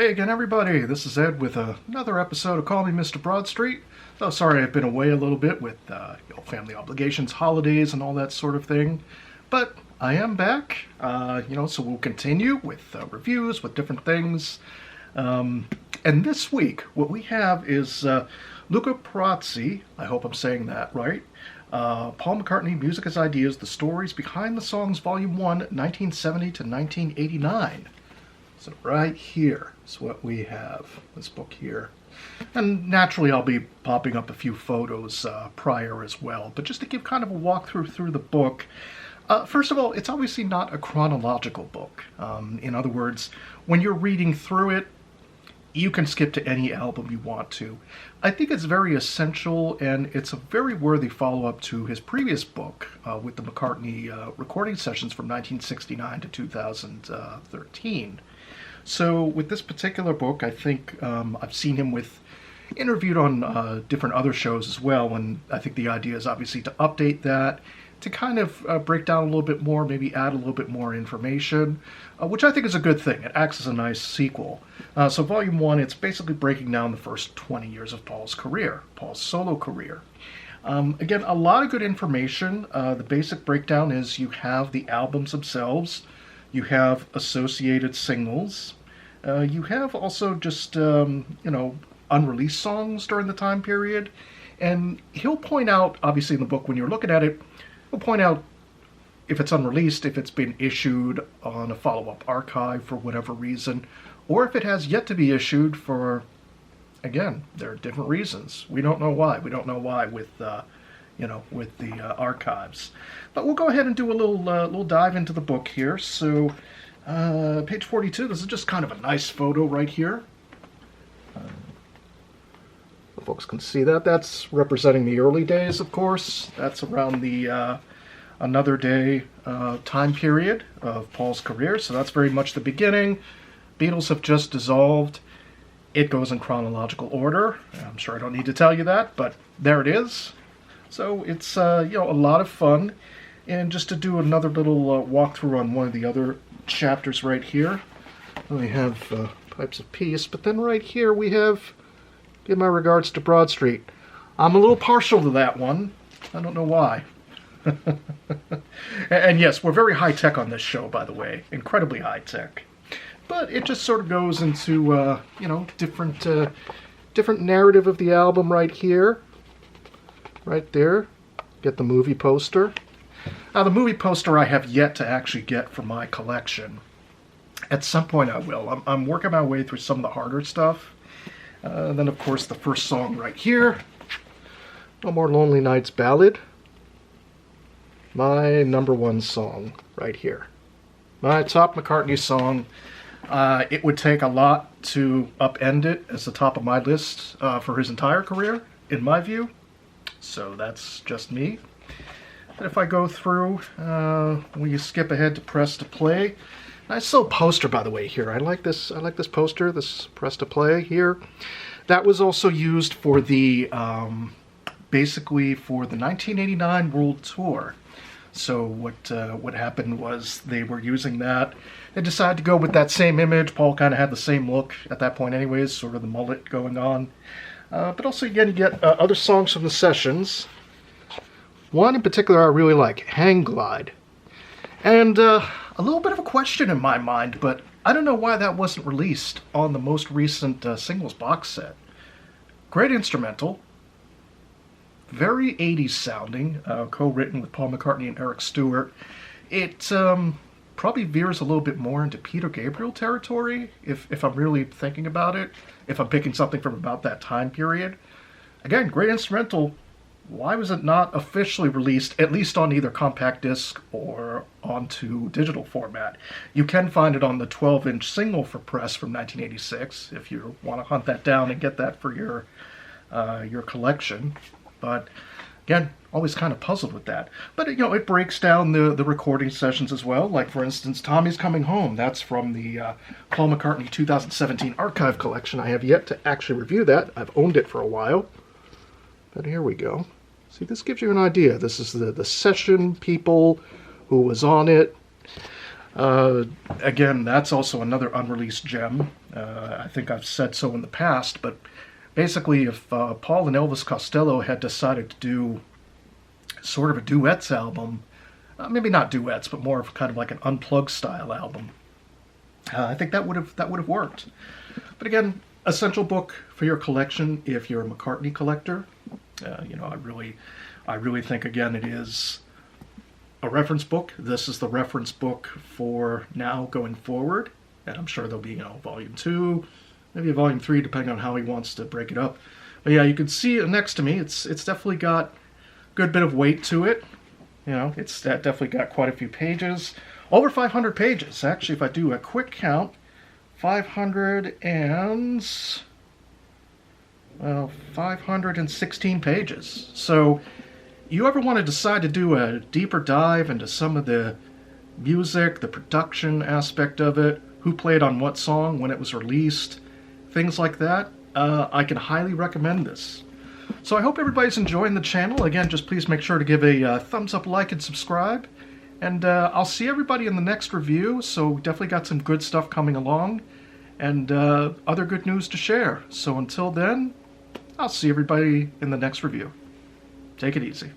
Hey again, everybody. This is Ed with another episode of Call Me Mr. Broadstreet. So sorry I've been away a little bit with family obligations, holidays, and all that sort of thing. But I am back, so we'll continue with reviews, with different things. And this week, what we have is Luca Perasi, I hope I'm saying that right, Paul McCartney, Music as Ideas, The Stories Behind the Songs, Volume 1, 1970 to 1989. So right here is what we have, this book here. And naturally I'll be popping up a few photos prior as well, but just to give kind of a walkthrough through the book. First of all, it's obviously not a chronological book. In other words, when you're reading through it, you can skip to any album you want to. I think it's very essential, and it's a very worthy follow-up to his previous book with the McCartney recording sessions from 1969 to 2013. So with this particular book, I think I've seen him interviewed on different other shows as well, and I think the idea is obviously to update that, to kind of break down a little bit more, maybe add a little bit more information, which I think is a good thing. It acts as a nice sequel. So Volume 1, it's basically breaking down the first 20 years of Paul's career, Paul's solo career. Again, a lot of good information. The basic breakdown is you have the albums themselves, you have associated singles, you have also just, unreleased songs during the time period, and he'll point out, obviously in the book when you're looking at it, he'll point out if it's unreleased, if it's been issued on a follow-up archive for whatever reason, or if it has yet to be issued for, again, there are different reasons. We don't know why. We don't know why with the archives. But we'll go ahead and do a little dive into the book here. So, page 42, this is just kind of a nice photo right here. Folks can see that. That's representing the early days, of course. That's around the Another Day time period of Paul's career. So that's very much the beginning. Beatles have just dissolved. It goes in chronological order. I'm sure I don't need to tell you that, but there it is. So it's a lot of fun. And just to do another little walkthrough on one of the other chapters right here, we have Pipes of Peace, but then right here we have Give My Regards to Broadstreet. I'm a little partial to that one. I don't know why. And yes, we're very high-tech on this show, by the way. Incredibly high-tech. But it just sort of goes into, different narrative of the album right here. Right there. Get the movie poster. Now, the movie poster I have yet to actually get for my collection. At some point I will. I'm working my way through some of the harder stuff. Then, of course, the first song right here. No More Lonely Nights Ballad. My number one song right here. My top McCartney song. It would take a lot to upend it as the top of my list for his entire career, in my view. So that's just me. And if I go through, when you skip ahead to Press to Play, nice little poster, by the way, here. I like this poster, this Press to Play here. That was also used for the, basically for the 1989 World Tour. So what happened was they were using that. They decided to go with that same image. Paul kind of had the same look at that point anyways, sort of the mullet going on. But also, again, you get other songs from the sessions. One in particular I really like, Hang Glide. And a little bit of a question in my mind, but I don't know why that wasn't released on the most recent singles box set. Great instrumental. Very 80s sounding, co-written with Paul McCartney and Eric Stewart. It probably veers a little bit more into Peter Gabriel territory, if I'm really thinking about it, if I'm picking something from about that time period. Again, great instrumental. Why was it not officially released, at least on either compact disc or onto digital format? You can find it on the 12-inch single for press from 1986, if you want to hunt that down and get that for your collection. But again, always kind of puzzled with that. But it breaks down the recording sessions as well. Like, for instance, Tommy's Coming Home. That's from the Paul McCartney 2017 archive collection. I have yet to actually review that. I've owned it for a while. But here we go. See, this gives you an idea. This is the session people who was on it. Uh, Again, that's also another unreleased gem. I think I've said so in the past, but basically, if Paul and Elvis Costello had decided to do sort of a duets album, maybe not duets, but more of kind of like an unplugged style album, I think that would have worked. But again, essential book for your collection if you're a McCartney collector. I really think again it is a reference book. This is the reference book for now going forward, and I'm sure there'll be volume two, maybe a volume three, depending on how he wants to break it up. But yeah, you can see it next to me. It's definitely got a good bit of weight to it. It's definitely got quite a few pages, over 500 pages actually. If I do a quick count, 516 pages. So you ever want to decide to do a deeper dive into some of the music, the production aspect of it, who played on what song, when it was released, things like that, I can highly recommend this. So I hope everybody's enjoying the channel. Again, just please make sure to give a thumbs up, like, and subscribe. And I'll see everybody in the next review. So definitely got some good stuff coming along, and other good news to share. So until then, I'll see everybody in the next review. Take it easy.